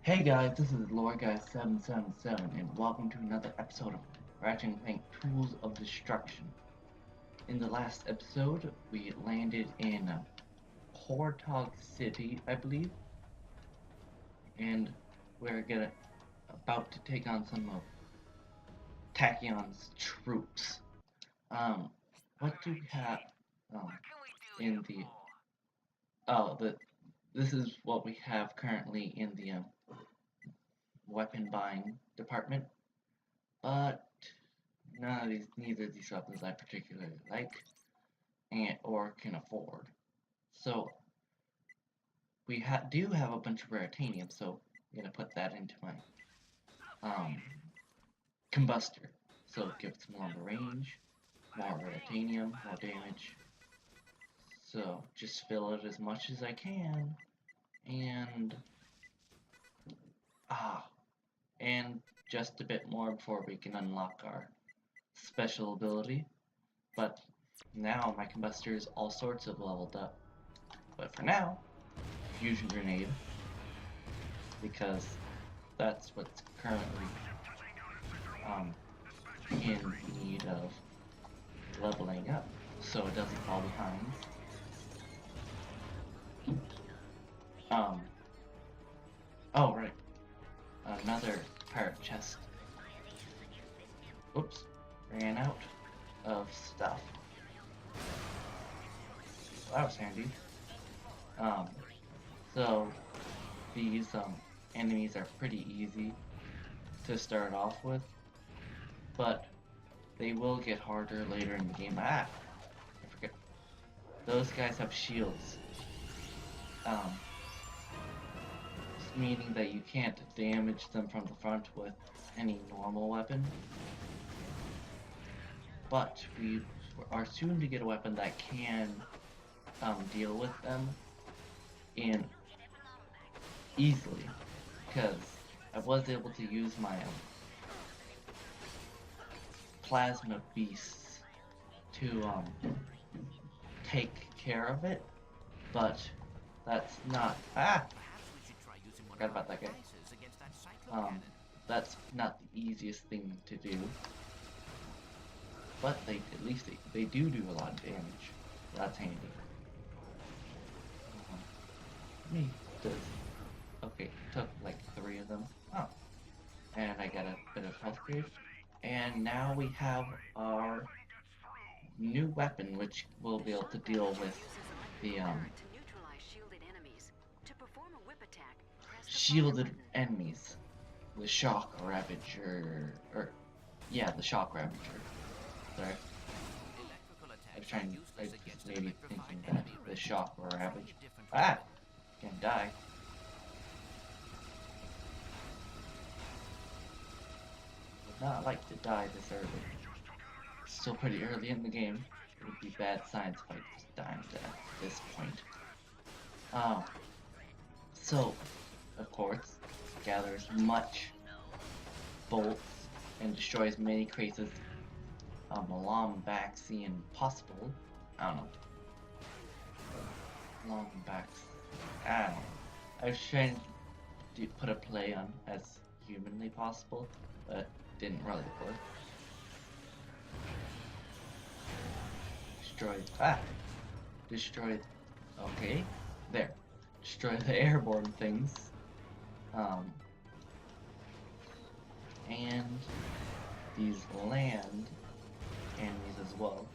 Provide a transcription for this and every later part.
Hey guys, this is LoreGuy777 and welcome to another episode of Ratchet and Clank Tools of Destruction. In the last episode, we landed in Portog City, I believe, and about to take on some of Tachyon's troops. Um, what do we have um, in the... Oh, this is what we have currently in the weapon buying department, but neither of these weapons I particularly like or can afford. So do have a bunch of raritanium, so I'm gonna put that into my um, combustor. So it gives longer range, more raritanium, more damage. So just fill it as much as I can, and ah, and just a bit more before we can unlock our special ability. But now my combustor is all sorts of leveled up. But for now, fusion grenade, because that's what's currently in need of leveling up so it doesn't fall behind. Oh right, another pirate chest. Oops, ran out of stuff. Well, that was handy. Um, so these enemies are pretty easy to start off with, but they will get harder later in the game. I forget. Those guys have shields. Meaning that you can't damage them from the front with any normal weapon. But we are soon to get a weapon that can deal with them in easily, because I was able to use my plasma beasts to take care of it, but that's not forgot about that guy. That's not the easiest thing to do, but at least they do a lot of damage. That's handy. Me does. Okay, took like 3 of them. Oh, and I got a bit of health creep. And now we have our new weapon, which will be able to deal with the shielded enemies. The shock ravager, yeah, the shock ravager. Sorry, I was maybe thinking that the shock ravager. Can't die. Would not like to die this early. Still pretty early in the game. It would be bad signs if I just died at this point. So, of course, gathers much bolts and destroys many crates of Lombaxian possible. I don't know. Lombax. I don't know. I was trying to put a play on as humanly possible, but didn't really work. Destroyed. Okay, there. Destroy the airborne things. And these land enemies as well.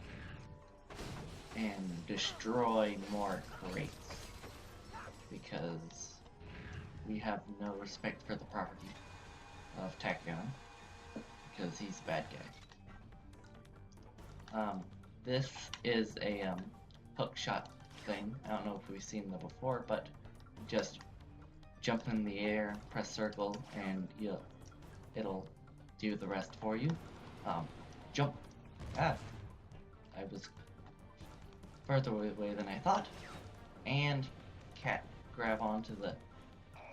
And destroy more crates. Because we have no respect for the property of Tachyon. Because he's a bad guy. This is a hook shot thing. I don't know if we've seen them before, but just jump in the air, press circle, and it'll do the rest for you. Jump. I was further away than I thought. And grab onto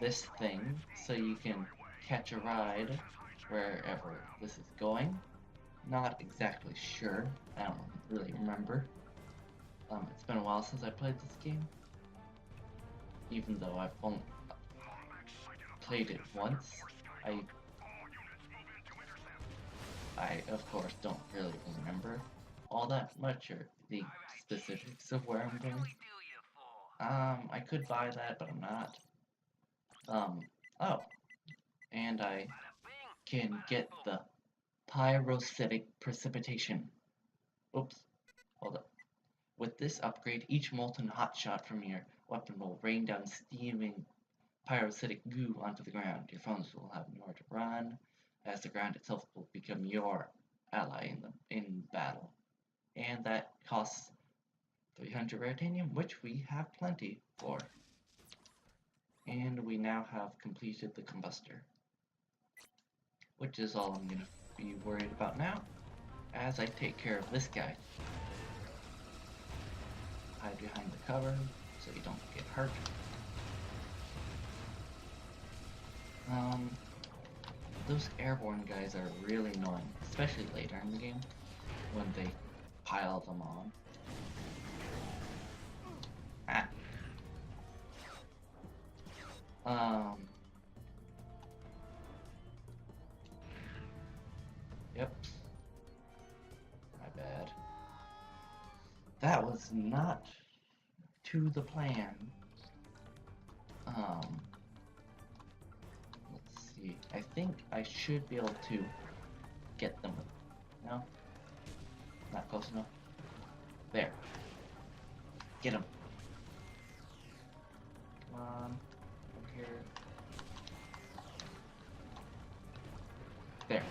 this thing so you can catch a ride wherever this is going. Not exactly sure. I don't really remember. It's been a while since I played this game. Even though I've only played it once. I of course don't really remember all that much or the specifics of where I'm going. I could buy that, but I'm not. Oh, and I can get the Pyro Civic precipitation. Oops, hold up. With this upgrade, each molten hotshot from your weapon will rain down steaming pyrocytic goo onto the ground. Your foes will have nowhere to run, as the ground itself will become your ally in battle. And that costs 300 Raritanium, which we have plenty for. And we now have completed the combustor, which is all I'm going to be worried about now, as I take care of this guy. Hide behind the cover so you don't get hurt. Those airborne guys are really annoying, especially later in the game when they pile them on. Ah. Yep. My bad. That was not to the plan. Let's see. I think I should be able to get them. No? Not close enough. There. Get them. Come on. Over here. There.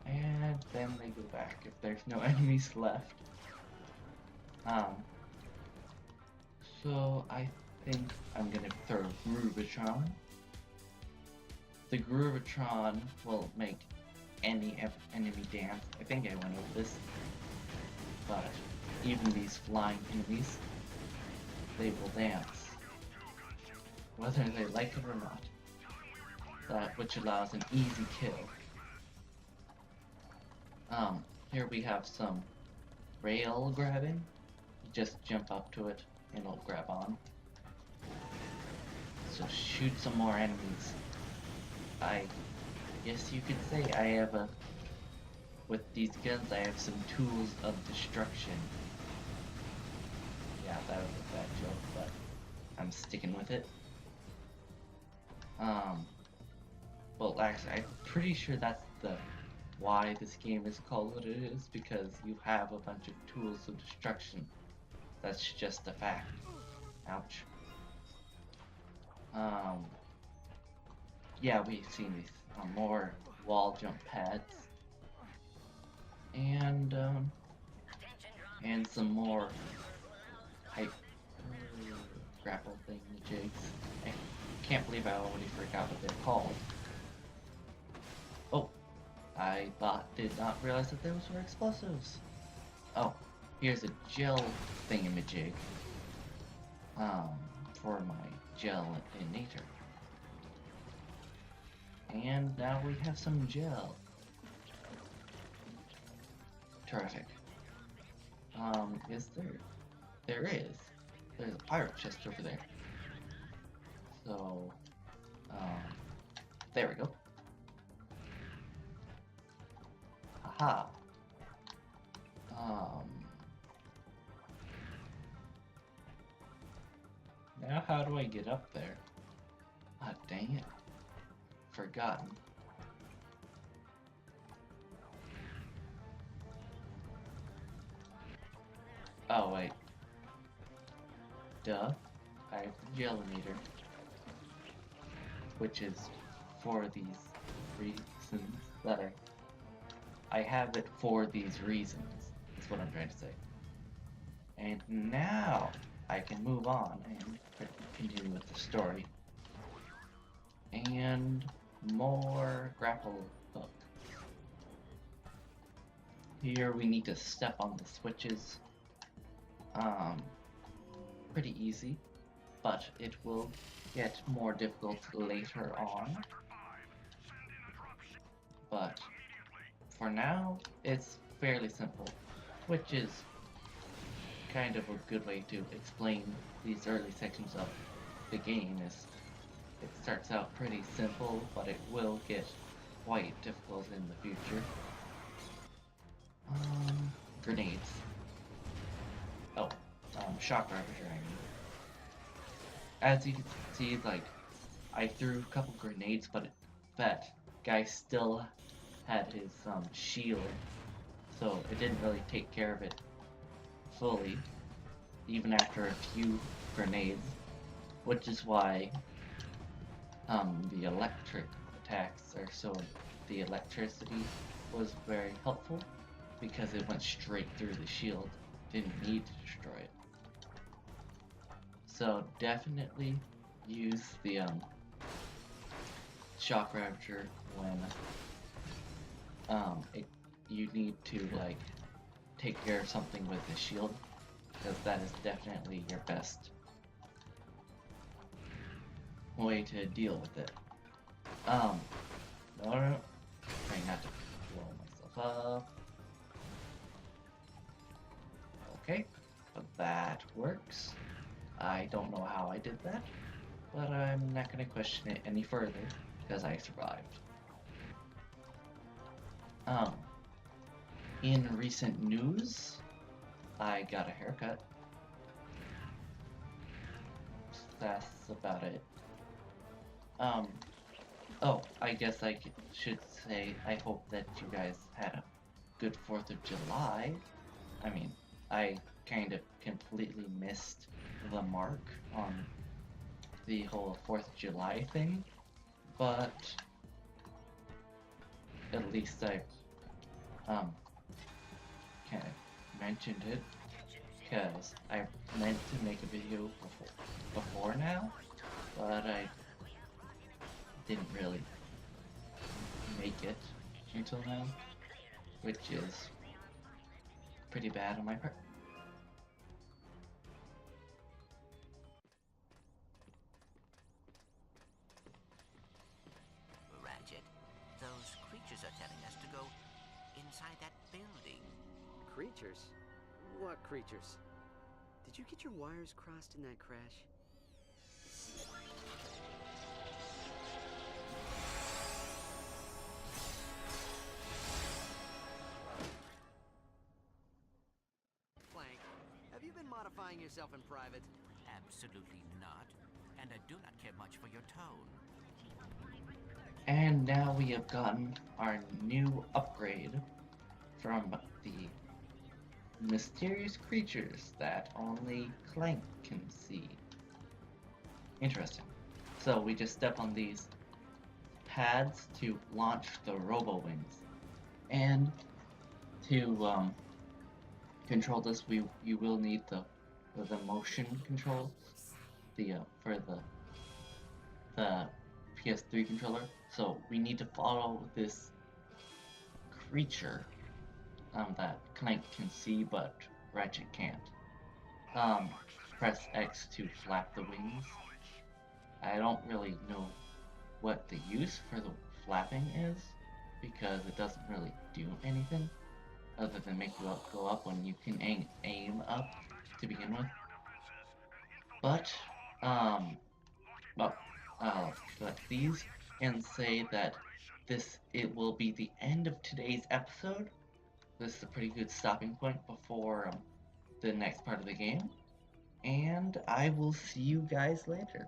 And then they go back if there's no enemies left. So I think I'm gonna throw Groovatron. The Groovatron will make any enemy dance. I think I went over this, but even these flying enemies, they will dance, whether they like it or not. That which allows an easy kill. Here we have some rail grabbing. You just jump up to it and it'll grab on. So shoot some more enemies. I guess you could say I have with these guns I have some tools of destruction. Yeah, that was a bad joke, but I'm sticking with it. Well actually I'm pretty sure that's why this game is called what it is, because you have a bunch of tools of destruction. That's just a fact. Ouch. Yeah, we've seen these more wall jump pads. And some more hype grapple thingamajigs. I can't believe I already forgot what they're called. Oh, I did not realize that those were explosives. Oh, here's a gel thingamajig. For my gel detonator. And now we have some gel. Terrific. Is there? There is. There's a pirate chest over there. So, there we go. Aha. Now how do I get up there? Ah, dang it. Forgotten. Oh, wait. Duh. I have the gelinator. Which is for these reasons that I have it for these reasons. That's what I'm trying to say. And now I can move on and continue with the story. And more grapple hook. Here we need to step on the switches. Pretty easy, but it will get more difficult later on. But for now, it's fairly simple. Switches. kind of a good way to explain these early sections of the game is it starts out pretty simple, but it will get quite difficult in the future. Grenades. Oh, shock ravager, I mean. As you can see, like, I threw a couple grenades, but that guy still had his shield, so it didn't really take care of it fully, even after a few grenades, which is why the electric attacks are so. The electricity was very helpful because it went straight through the shield, didn't need to destroy it. So definitely use the shock ravager when you need to like take care of something with the shield, because that is definitely your best way to deal with it. No, trying not to blow myself up. Okay, but that works. I don't know how I did that, but I'm not going to question it any further because I survived. In recent news, I got a haircut. That's about it. Oh, I guess I should say I hope that you guys had a good 4th of July. I mean, I kind of completely missed the mark on the whole 4th of July thing, but at least I kind of mentioned it, because I meant to make a video before now, but I didn't really make it until now, which is pretty bad on my part. Ratchet, those creatures are telling us to go inside that building. Creatures? What creatures? Did you get your wires crossed in that crash? Clank, have you been modifying yourself in private? Absolutely not. And I do not care much for your tone. And now we have gotten our new upgrade from the mysterious creatures that only Clank can see. Interesting. So we just step on these pads to launch the Robo Wings. And to control this, you will need the motion controls, for the PS3 controller. So we need to follow this creature that Clank can see but Ratchet can't. Press X to flap the wings. I don't really know what the use for the flapping is, because it doesn't really do anything other than make you go up when you can aim up to begin with. But well, select these and say that it will be the end of today's episode. This is a pretty good stopping point before the next part of the game, and I will see you guys later.